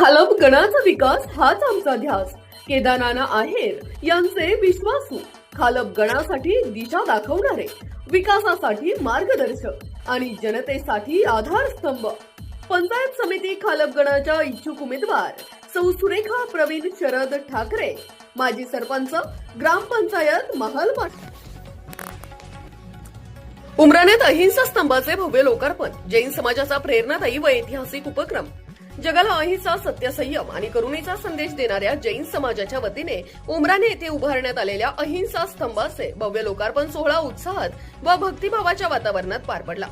खालप गणाचा विकास हाच आमचा ध्यास. केदारनाना आहेर यांचे विश्वासू, खालप गणासाठी दिशा दाखवणारे, विकासासाठी मार्गदर्शक आणि जनतेसाठी आधारस्तंभ. पंचायत समिती खालप गणाच्या इच्छुक उमेदवार सौ सुरेखा प्रवीण शरद ठाकरे, माजी सरपंच, ग्रामपंचायत महालपाट. उमराण्यात अहिंसा स्तंभाचे भव्य लोकार्पण. जैन समाजाचा प्रेरणादायी व ऐतिहासिक उपक्रम. जगाला अहिंसा, सत्य, संयम आणि करुणेचा संदेश देणाऱ्या जैन समाजाच्या वतीने उमराणे येथे उभारण्यात आलेल्या अहिंसा स्तंभाचे भव्य लोकार्पण सोहळा उत्साहात व भक्तिभावाच्या वातावरणात पार पडला.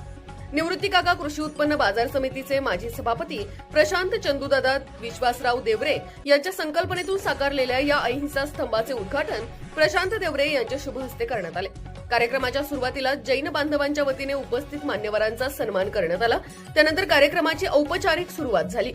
निवृत्ती काका कृषी उत्पन्न बाजार समितीचे माजी सभापती प्रशांत चंदूदादा विश्वासराव देवरे यांच्या संकल्पनेतून साकारलेल्या या अहिंसा स्तंभाचे उद्घाटन प्रशांत देवरे यांच्या शुभ हस्ते करण्यात आले. कार्यक्रमाच्या सुरुवातीला जैन बांधवांच्या वतीने उपस्थित मान्यवरांचा सन्मान करण्यात आला. त्यानंतर कार्यक्रमाची औपचारिक सुरुवात झाली.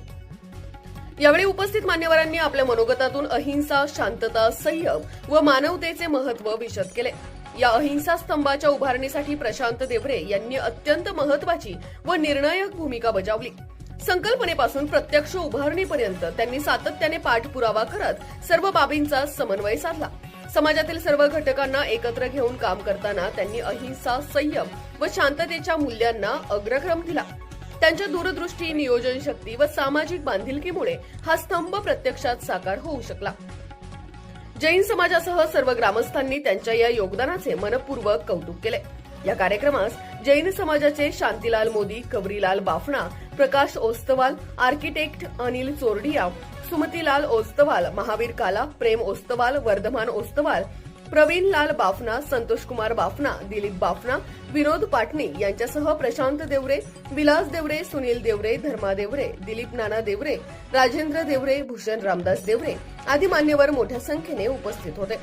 यावेळी उपस्थित मान्यवरांनी आपल्या मनोगतातून अहिंसा, शांतता, संयम व मानवतेचे महत्त्व विशद केले. या अहिंसा स्तंभाच्या उभारणीसाठी प्रशांत देवरे यांनी अत्यंत महत्वाची व निर्णायक भूमिका बजावली. संकल्पनेपासून प्रत्यक्ष उभारणीपर्यंत त्यांनी सातत्याने पाठपुरावा करत सर्व बाबींचा समन्वय साधला. समाजातील सर्व घटकांना एकत्र घेऊन काम करताना त्यांनी अहिंसा, संयम व शांततेच्या मूल्यांना अग्रक्रम दिला. त्यांच्या दूरदृष्टी, नियोजन शक्ती व सामाजिक बांधिलकीमुळे हा स्तंभ प्रत्यक्षात साकार होऊ शकला. जैन समाजासह सर्व ग्रामस्थांनी त्यांच्या या योगदानाचे मनपूर्वक कौतुक केले. या कार्यक्रमास जैन समाजाचे शांतीलाल मोदी, कवरीलाल बाफणा, प्रकाश ओस्तवाल, आर्किटेक्ट अनिल चोरडिया, सुमतीलाल ओस्तवाल, महावीर काला, प्रेम ओस्तवाल, वर्धमान ओस्तवाल, प्रवीण लाल बाफना, संतोष कुमार बाफना, दिलीप बाफना, विनोद पाटणी यांच्यासह प्रशांत देवरे, विलास देवरे, सुनील देवरे, धर्मा देवरे, दिलीप नाना देवरे, राजेंद्र देवरे, भूषण रामदास देवरे आदी मान्यवर मोठ्या संख्येने उपस्थित होते.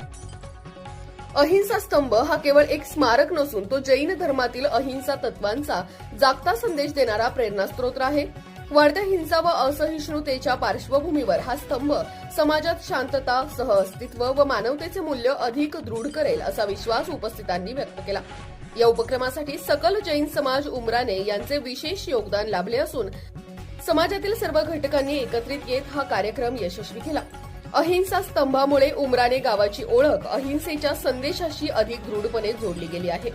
अहिंसा स्तंभ हा केवळ एक स्मारक नसून तो जैन धर्मातील अहिंसा तत्वांचा जागता संदेश देणारा प्रेरणास्त्रोत आहे. वाढत्या हिंसा व असहिष्णुतेच्या पार्श्वभूमीवर हा स्तंभ समाजात शांतता, सहअस्तित्व व मानवतेचे मूल्य अधिक दृढ करेल असा विश्वास उपस्थितांनी व्यक्त केला. या उपक्रमासाठी सकल जैन समाज उमराणे यांचे विशेष योगदान लाभले असून समाजातील सर्व घटकांनी एकत्रित येत हा कार्यक्रम यशस्वी केला. अहिंसा स्तंभामुळे उमराणे गावाची ओळख अहिंसेच्या संदेशाशी अधिक दृढपणे जोडली गेली आहे.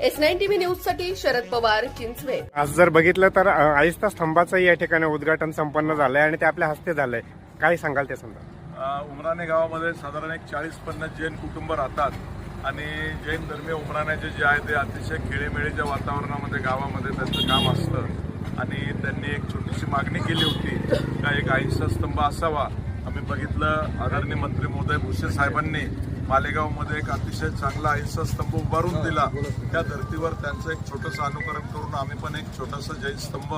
S9 TV न्यूज साठी शरद पवार, चिंचवे. आज जर बघितलं तर अहिंसा स्तंभाचं या ठिकाणी उद्घाटन संपन्न झालंय आणि ते आपल्या हस्ते झालंय. काय सांगाल ते समजा? उमराणे गावामध्ये साधारण एक 40-50 जैन कुटुंब राहतात आणि जैन धर्मीय उमराण्याचे जे आहे ते अतिशय खेळीमेळीच्या वातावरणामध्ये गावामध्ये त्यांचं काम असतं आणि त्यांनी एक छोटीशी मागणी केली होती का एक अहिंसा स्तंभ असावा. आम्ही बघितलं आदरणीय मंत्री महोदय भुसे साहेबांनी मालेगावमध्ये एक अतिशय चांगला अहिंसा स्तंभ उभारून दिला. त्या धर्तीवर त्यांचं एक छोटंसं अनुकरण करून आम्ही पण एक छोटासा जैन स्तंभ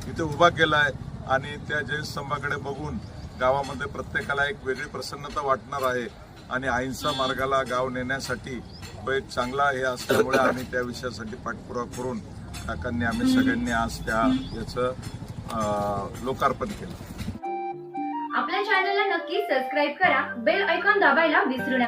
इथे उभा केला आहे आणि त्या जैन स्तंभाकडे बघून गावामध्ये प्रत्येकाला एक वेगळी प्रसन्नता वाटणार आहे आणि अहिंसा मार्गाला गाव नेण्यासाठी तो एक चांगला हे असल्यामुळे आम्ही त्या विषयासाठी पाठपुरावा करून काकांनी आम्ही सगळ्यांनी आज याचं लोकार्पण केलं. आपल्या चॅनलला नक्की सबस्क्राईब करा, बेल आयकॉन दाबायला विसरू नका.